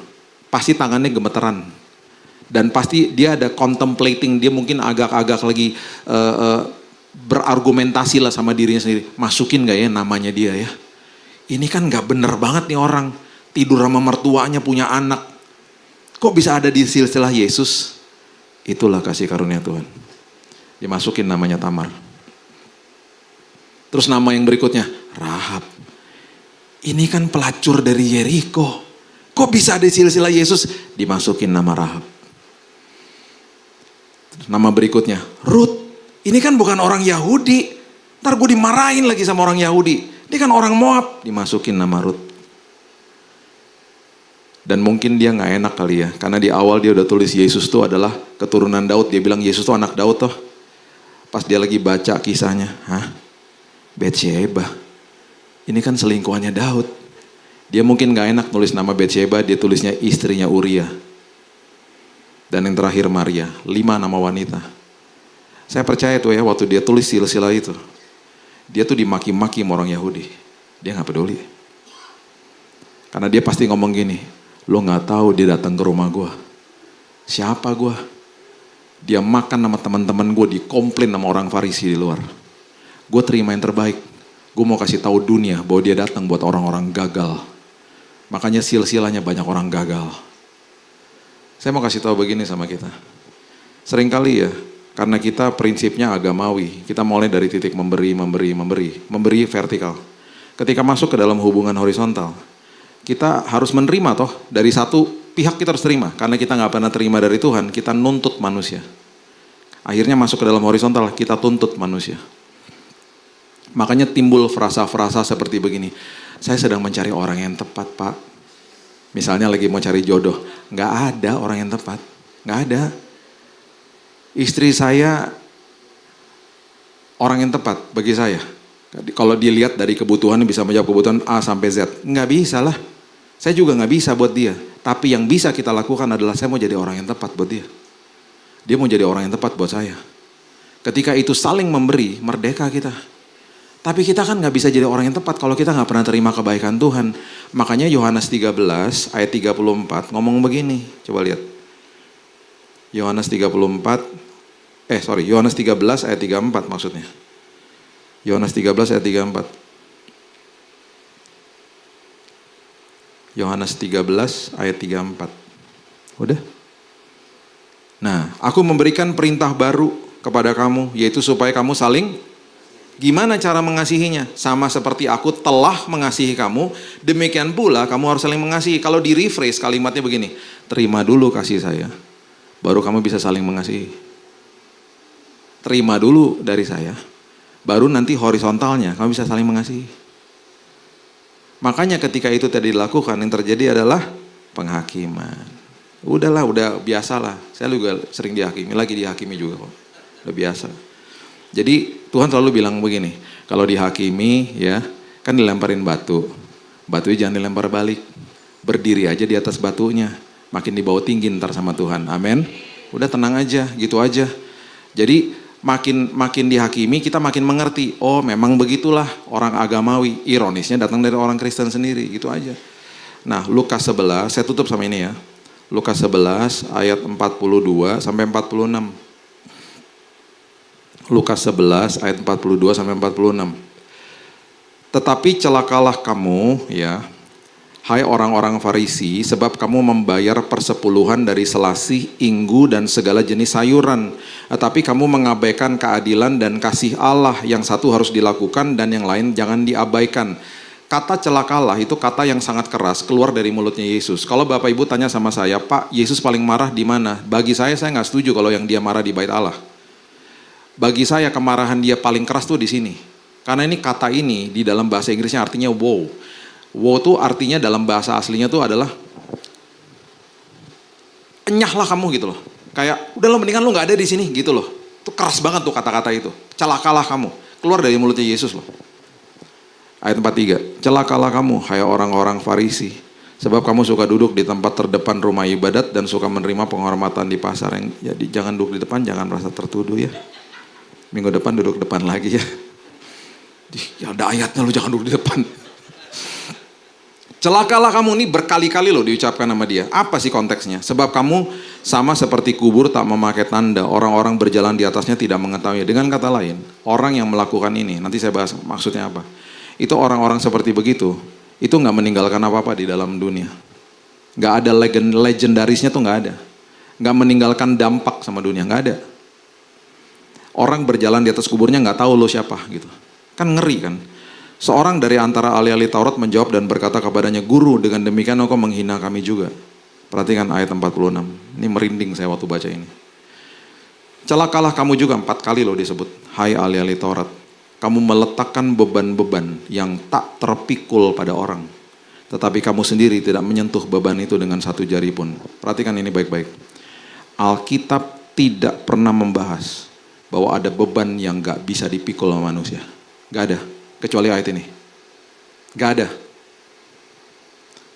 pasti tangannya gemeteran. Dan pasti dia ada contemplating, dia mungkin agak-agak lagi berargumentasi lah sama dirinya sendiri. Masukin gak ya namanya dia ya? Ini kan gak bener banget nih orang. Tidur sama mertuanya, punya anak. Kok bisa ada di silsilah Yesus? Itulah kasih karunia Tuhan. Dimasukin namanya Tamar. Terus nama yang berikutnya, Rahab. Ini kan pelacur dari Yeriko. Kok bisa ada di silsilah Yesus? Dimasukin nama Rahab. Nama berikutnya, Ruth. Ini kan bukan orang Yahudi. Ntar gue dimarahin lagi sama orang Yahudi. Dia kan orang Moab. Dimasukin nama Ruth. Dan mungkin dia nggak enak kali ya, karena di awal dia udah tulis Yesus itu adalah keturunan Daud. Dia bilang Yesus itu anak Daud toh. Pas dia lagi baca kisahnya, Batsheba, ini kan selingkuhannya Daud. Dia mungkin nggak enak nulis nama Batsheba, dia tulisnya istrinya Uria. Dan yang terakhir Maria, 5 nama wanita. Saya percaya tuh ya, waktu dia tulis silsilah itu, dia tuh dimaki-maki sama orang Yahudi. Dia nggak peduli. Karena dia pasti ngomong gini, lo gak tahu dia datang ke rumah gue. Siapa gue? Dia makan sama teman-teman gue, dikomplain sama orang Farisi di luar. Gue terima yang terbaik. Gue mau kasih tahu dunia bahwa dia datang buat orang-orang gagal. Makanya silsilahnya banyak orang gagal. Saya mau kasih tahu begini sama kita. Seringkali ya, karena kita prinsipnya agamawi, kita mulai dari titik memberi vertikal. Ketika masuk ke dalam hubungan horizontal, kita harus menerima toh, dari satu pihak kita harus terima. Karena kita gak pernah terima dari Tuhan, kita nuntut manusia. Akhirnya masuk ke dalam horizontal, kita tuntut manusia. Makanya timbul frasa-frasa seperti begini. Saya sedang mencari orang yang tepat, Pak. Misalnya lagi mau cari jodoh. Gak ada orang yang tepat. Gak ada. Istri saya orang yang tepat bagi saya. Kalau dilihat dari kebutuhan bisa menjawab kebutuhan A sampai Z. Nggak bisa lah. Saya juga nggak bisa buat dia. Tapi yang bisa kita lakukan adalah saya mau jadi orang yang tepat buat dia. Dia mau jadi orang yang tepat buat saya. Ketika itu saling memberi, merdeka kita. Tapi kita kan nggak bisa jadi orang yang tepat kalau kita nggak pernah terima kebaikan Tuhan. Makanya Yohanes 13 ayat 34 ngomong begini. Coba lihat. Yohanes 13 ayat 34 maksudnya. Yohanes 13 ayat 34. Yohanes 13 ayat 34. Udah? Nah, aku memberikan perintah baru kepada kamu, yaitu supaya kamu saling. Gimana cara mengasihinya? Sama seperti aku telah mengasihi kamu, demikian pula kamu harus saling mengasihi. Kalau di rephrase kalimatnya begini, terima dulu kasih saya, baru kamu bisa saling mengasihi. Terima dulu dari saya, baru nanti horizontalnya kamu bisa saling mengasihi. Makanya ketika itu tadi dilakukan, yang terjadi adalah penghakiman. Udahlah, udah biasalah. Saya juga sering dihakimi, lagi dihakimi juga kok. Udah biasa. Jadi Tuhan selalu bilang begini, kalau dihakimi ya, kan dilemparin batu. Batunya jangan dilempar balik. Berdiri aja di atas batunya. Makin dibawa tinggi ntar sama Tuhan. Amin. Udah tenang aja, gitu aja. Jadi makin dihakimi, kita makin mengerti. Oh, memang begitulah orang agamawi. Ironisnya datang dari orang Kristen sendiri, gitu aja. Nah, Lukas 11, saya tutup sama ini ya. Lukas 11 ayat 42 sampai 46. Lukas 11 ayat 42 sampai 46. Tetapi celakalah kamu ya, hai orang-orang Farisi, sebab kamu membayar persepuluhan dari selasih, inggu dan segala jenis sayuran. Tetapi kamu mengabaikan keadilan dan kasih Allah, yang satu harus dilakukan dan yang lain jangan diabaikan. Kata celakalah itu kata yang sangat keras keluar dari mulutnya Yesus. Kalau Bapak Ibu tanya sama saya, Pak, Yesus paling marah di mana? Bagi saya nggak setuju kalau yang dia marah di bait Allah. Bagi saya kemarahan dia paling keras tuh di sini. Karena ini kata ini di dalam bahasa Inggrisnya artinya wow. Wow tuh artinya dalam bahasa aslinya tuh adalah enyahlah kamu gitu loh. Kayak udah lo mendingan lo nggak ada di sini gitu loh. Itu keras banget tuh kata-kata itu. Celakalah kamu. Keluar dari mulutnya Yesus loh. Ayat 43. Celakalah kamu hai orang-orang Farisi, sebab kamu suka duduk di tempat terdepan rumah ibadat dan suka menerima penghormatan di pasar. Jadi jangan duduk di depan, jangan merasa tertuduh ya. Minggu depan duduk depan lagi ya. Ya ada ayatnya lo jangan duduk di depan. Celakalah kamu, ini berkali-kali loh diucapkan sama dia. Apa sih konteksnya? Sebab kamu sama seperti kubur tak memakai tanda. Orang-orang berjalan di atasnya tidak mengetahui. Dengan kata lain, orang yang melakukan ini, nanti saya bahas maksudnya apa. Itu orang-orang seperti begitu, itu gak meninggalkan apa-apa di dalam dunia. Gak ada legendarisnya tuh gak ada. Gak meninggalkan dampak sama dunia, gak ada. Orang berjalan di atas kuburnya gak tahu lo siapa gitu. Kan ngeri kan. Seorang dari antara ahli-ahli Taurat menjawab dan berkata kepadanya, Guru, dengan demikian engkau menghina kami juga. Perhatikan ayat 46. Ini merinding saya waktu baca ini. Celakalah kamu juga, 4 kali loh disebut. Hai ahli-ahli Taurat. Kamu meletakkan beban-beban yang tak terpikul pada orang. tetapi kamu sendiri tidak menyentuh beban itu dengan satu jari pun. Perhatikan ini baik-baik. Alkitab tidak pernah membahas bahwa ada beban yang gak bisa dipikul sama manusia. Gak ada, kecuali ayat ini. Gak ada.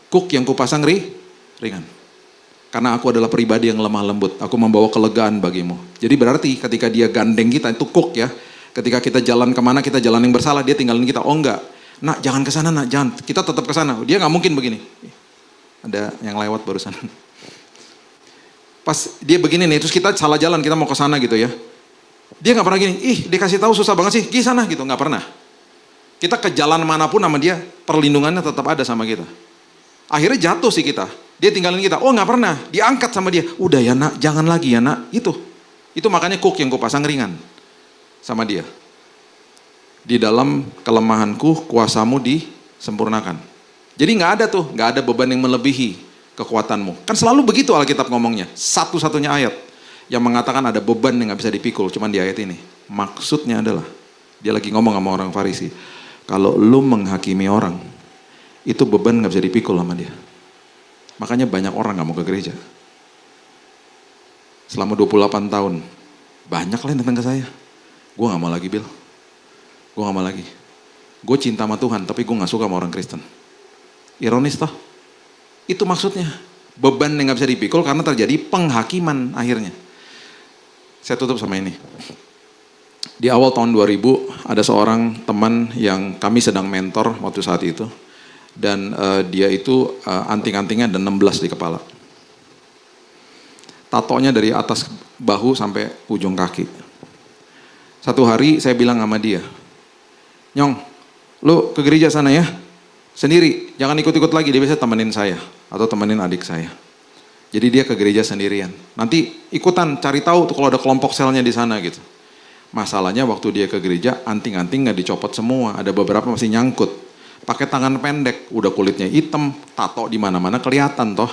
Kuk yang kupasang ringan. Karena aku adalah pribadi yang lemah lembut. Aku membawa kelegaan bagimu. Jadi berarti ketika dia gandeng kita, itu kuk ya. Ketika kita jalan kemana, kita jalan yang bersalah, dia tinggalin kita. Oh enggak, nak jangan ke sana, nak jangan. Kita tetap ke sana. Dia nggak mungkin begini. Ada yang lewat barusan. Pas dia begini nih, terus kita salah jalan, kita mau ke sana gitu ya. Dia nggak pernah gini. Dikasih tahu susah banget sih, pergi sana gitu. Nggak pernah. Kita ke jalan manapun sama dia, perlindungannya tetap ada sama kita. Akhirnya jatuh sih kita. Dia tinggalin kita. Oh nggak pernah. Diangkat sama dia. Udah ya nak, jangan lagi ya nak. Itu makanya kuk yang kupasang ringan sama dia. Di dalam kelemahanku, kuasamu disempurnakan. Jadi nggak ada tuh, nggak ada beban yang melebihi kekuatanmu. Kan selalu begitu Alkitab ngomongnya. Satu-satunya ayat yang mengatakan ada beban yang nggak bisa dipikul. Cuman di ayat ini. Maksudnya adalah, dia lagi ngomong sama orang Farisi. Kalau lu menghakimi orang, itu beban nggak bisa dipikul sama dia. Makanya banyak orang gak mau ke gereja. Selama 28 tahun, banyak lah yang datang ke saya. Gue gak mau lagi, Bill. Gue gak mau lagi. Gue cinta sama Tuhan, tapi gue gak suka sama orang Kristen. Ironis toh? Itu maksudnya. Beban yang gak bisa dipikul karena terjadi penghakiman akhirnya. Saya tutup sama ini. Di awal tahun 2000, ada seorang teman yang kami sedang mentor waktu saat itu. Dan dia itu anting-antingnya ada 16 di kepala. Tatonya dari atas bahu sampai ujung kaki. Satu hari saya bilang sama dia, Nyong, lu ke gereja sana ya, sendiri, jangan ikut-ikut lagi. Dia biasa temenin saya, atau temenin adik saya. Jadi dia ke gereja sendirian. Nanti ikutan, cari tahu tuh kalau ada kelompok selnya di sana gitu. Masalahnya waktu dia ke gereja, anting-anting gak dicopot semua, ada beberapa masih nyangkut. Pakai tangan pendek, udah kulitnya hitam, tato di mana-mana kelihatan toh.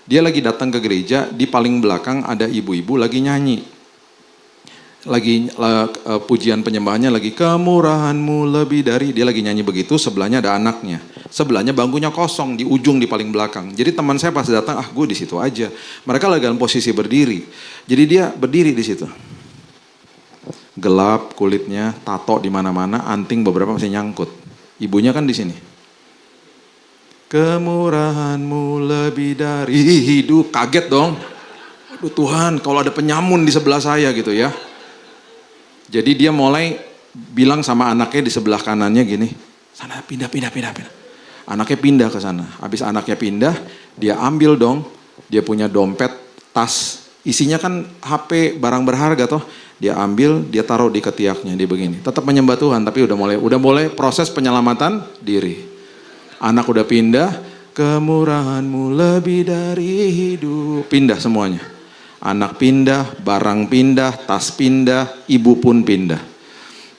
Dia lagi datang ke gereja, di paling belakang ada ibu-ibu lagi nyanyi. Lagi pujian penyembahannya lagi kemurahanmu lebih dari, dia lagi nyanyi begitu, sebelahnya ada anaknya. Sebelahnya bangkunya kosong di ujung di paling belakang. Jadi teman saya pas datang, gue di situ aja. Mereka lagi dalam posisi berdiri. Jadi dia berdiri di situ. Gelap kulitnya, tato di mana-mana, anting beberapa masih nyangkut. Ibunya kan di sini. Kemurahanmu lebih dari hidup. Kaget dong. Aduh Tuhan, kalau ada penyamun di sebelah saya gitu ya. Jadi dia mulai bilang sama anaknya di sebelah kanannya gini. Sana pindah. Anaknya pindah ke sana. Habis anaknya pindah, dia ambil dong. Dia punya dompet, tas. Isinya kan HP, barang berharga toh. Dia ambil, dia taruh di ketiaknya, dia begini. Tetap menyembah Tuhan, tapi udah mulai proses penyelamatan diri. Anak udah pindah, kemurahanmu lebih dari hidup. Pindah semuanya. Anak pindah, barang pindah, tas pindah, ibu pun pindah.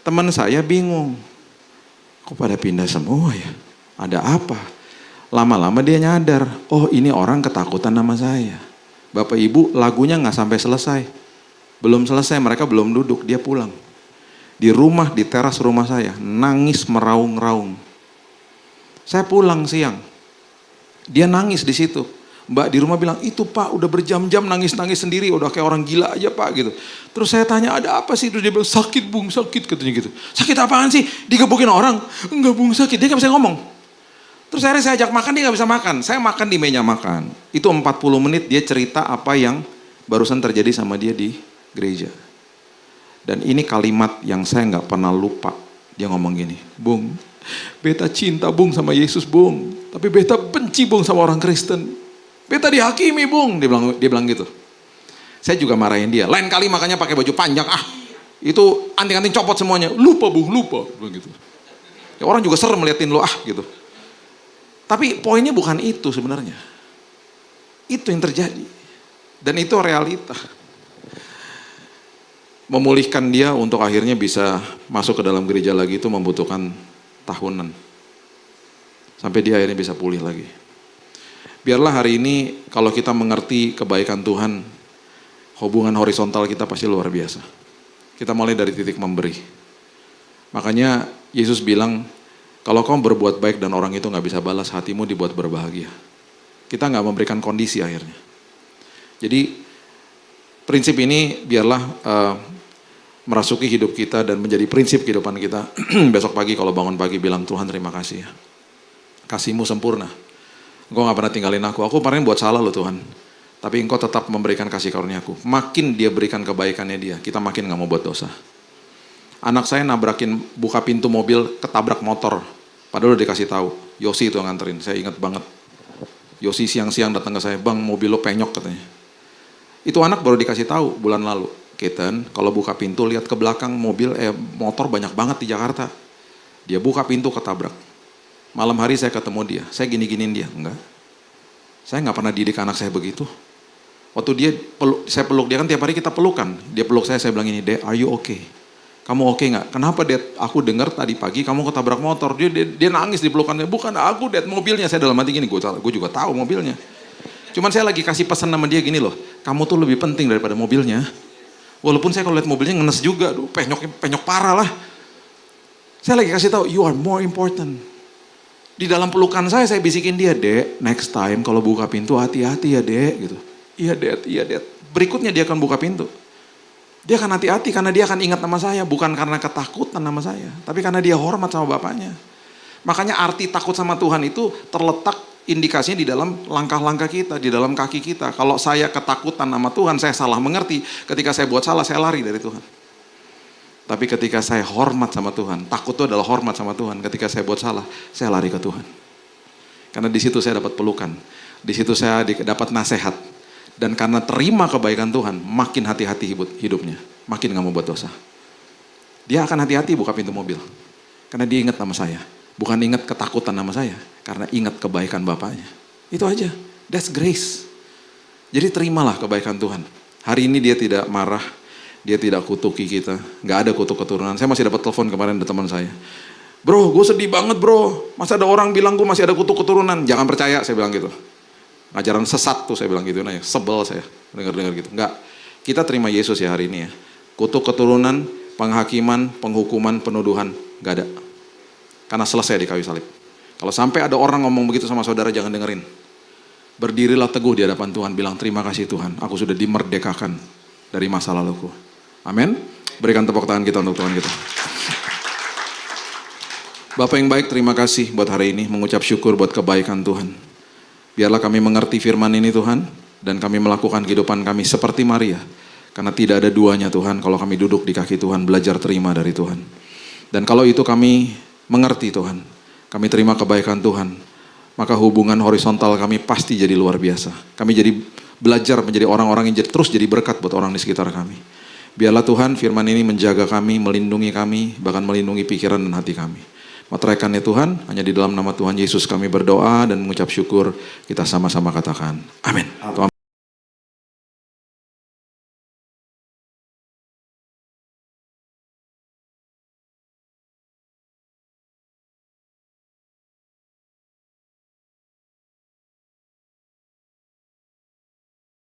Teman saya bingung. Kok pada pindah semua ya? Ada apa? Lama-lama dia nyadar, oh ini orang ketakutan sama saya. Bapak ibu lagunya gak sampai selesai. Belum selesai, mereka belum duduk, dia pulang. Di rumah, di teras rumah saya, nangis meraung-raung. Saya pulang siang, dia nangis di situ. Mbak di rumah bilang, itu Pak udah berjam-jam nangis-nangis sendiri, udah kayak orang gila aja Pak gitu. Terus saya tanya, ada apa sih? Terus dia bilang, sakit Bung, sakit katanya gitu. Sakit apaan sih? Digebukin orang? Enggak Bung, sakit. Dia gak bisa ngomong. Terus akhirnya saya ajak makan, dia gak bisa makan. Saya makan di meja makan. Itu 40 menit dia cerita apa yang barusan terjadi sama dia di gereja. Dan ini kalimat yang saya nggak pernah lupa. Dia ngomong gini, Bung, beta cinta Bung sama Yesus Bung, tapi beta benci Bung sama orang Kristen. Beta dihakimi Bung, dia bilang gitu. Saya juga marahin dia. Lain kali makanya pakai baju panjang, itu anting-anting copot semuanya. Lupa Bung, lupa, gitu. Ya, orang juga serem meliatin lo gitu. Tapi poinnya bukan itu sebenarnya. Itu yang terjadi. Dan itu realita. Memulihkan dia untuk akhirnya bisa masuk ke dalam gereja lagi itu membutuhkan tahunan. Sampai dia akhirnya bisa pulih lagi. Biarlah hari ini kalau kita mengerti kebaikan Tuhan, hubungan horizontal kita pasti luar biasa. Kita mulai dari titik memberi. Makanya Yesus bilang, Kalau kau berbuat baik dan orang itu nggak bisa balas, hatimu dibuat berbahagia. Kita nggak memberikan kondisi akhirnya. Jadi prinsip ini biarlah merasuki hidup kita dan menjadi prinsip kehidupan kita. Besok pagi kalau bangun pagi bilang, Tuhan terima kasih ya. Kasih-Mu sempurna. Engkau gak pernah tinggalin aku. Aku kemarin buat salah loh Tuhan. Tapi Engkau tetap memberikan kasih karunia-Ku. Makin dia berikan kebaikannya dia, kita makin gak mau buat dosa. Anak saya nabrakin, buka pintu mobil, ketabrak motor. Padahal udah dikasih tahu. Yosi itu yang nganterin, saya ingat banget. Yosi siang-siang datang ke saya, Bang mobil lo penyok katanya. Itu anak baru dikasih tahu bulan lalu. Ketan, kalau buka pintu lihat ke belakang motor banyak banget di Jakarta. Dia buka pintu ketabrak. Malam hari saya ketemu dia, saya gini-giniin dia, enggak. Saya nggak pernah didik anak saya begitu. Waktu saya peluk dia kan tiap hari kita pelukan. Dia peluk saya bilang ini, Dad, are you okay? Kamu oke nggak? Kenapa Dad? Aku dengar tadi pagi kamu ketabrak motor. Dia nangis di pelukannya. Bukan aku Dad, mobilnya. Saya dalam hati gini, gue juga tahu mobilnya. Cuman saya lagi kasih pesan sama dia gini loh, kamu tuh lebih penting daripada mobilnya. Walaupun saya kalau lihat mobilnya ngenes juga, penyok parah lah. Saya lagi kasih tahu, you are more important. Di dalam pelukan saya bisikin dia, Dek, next time kalau buka pintu hati-hati ya Dek, gitu. Iya Dad. Berikutnya dia akan buka pintu. Dia akan hati-hati karena dia akan ingat nama saya, bukan karena ketakutan nama saya, tapi karena dia hormat sama bapaknya. Makanya arti takut sama Tuhan itu terletak indikasinya di dalam langkah-langkah kita, di dalam kaki kita. Kalau saya ketakutan sama Tuhan, saya salah mengerti. Ketika saya buat salah, saya lari dari Tuhan. Tapi ketika saya hormat sama Tuhan, takut itu adalah hormat sama Tuhan. Ketika saya buat salah, saya lari ke Tuhan. Karena di situ saya dapat pelukan. Di situ saya dapat nasihat. Dan karena terima kebaikan Tuhan, makin hati-hati hidupnya. Makin gak mau buat dosa. Dia akan hati-hati buka pintu mobil. Karena dia ingat nama saya. Bukan ingat ketakutan nama saya. Karena ingat kebaikan Bapaknya. Itu aja. That's grace. Jadi terimalah kebaikan Tuhan. Hari ini dia tidak marah. Dia tidak kutuki kita. Gak ada kutuk keturunan. Saya masih dapat telepon kemarin dari teman saya. Bro, gue sedih banget bro. Masa ada orang bilang gue masih ada kutuk keturunan. Jangan percaya, saya bilang gitu. Ngajaran sesat tuh saya bilang gitu. Nah, sebel saya dengar-dengar gitu. Enggak. Kita terima Yesus ya hari ini ya. Kutuk keturunan, penghakiman, penghukuman, penuduhan. Gak ada. Karena selesai di kayu salib. Kalau sampai ada orang ngomong begitu sama saudara, jangan dengerin. Berdirilah teguh di hadapan Tuhan. Bilang terima kasih Tuhan. Aku sudah dimerdekakan dari masa laluku. Amin. Berikan tepuk tangan kita untuk Tuhan kita. Bapak yang baik, terima kasih buat hari ini. Mengucap syukur buat kebaikan Tuhan. Biarlah kami mengerti firman ini Tuhan. Dan kami melakukan kehidupan kami seperti Maria. Karena tidak ada duanya Tuhan. Kalau kami duduk di kaki Tuhan, belajar terima dari Tuhan. Dan kalau itu kami mengerti Tuhan. Kami terima kebaikan Tuhan. Maka hubungan horizontal kami pasti jadi luar biasa. Kami jadi belajar menjadi orang-orang yang terus jadi berkat buat orang di sekitar kami. Biarlah Tuhan firman ini menjaga kami, melindungi kami, bahkan melindungi pikiran dan hati kami. Materaikannya Tuhan, hanya di dalam nama Tuhan Yesus kami berdoa dan mengucap syukur. Kita sama-sama katakan, amin.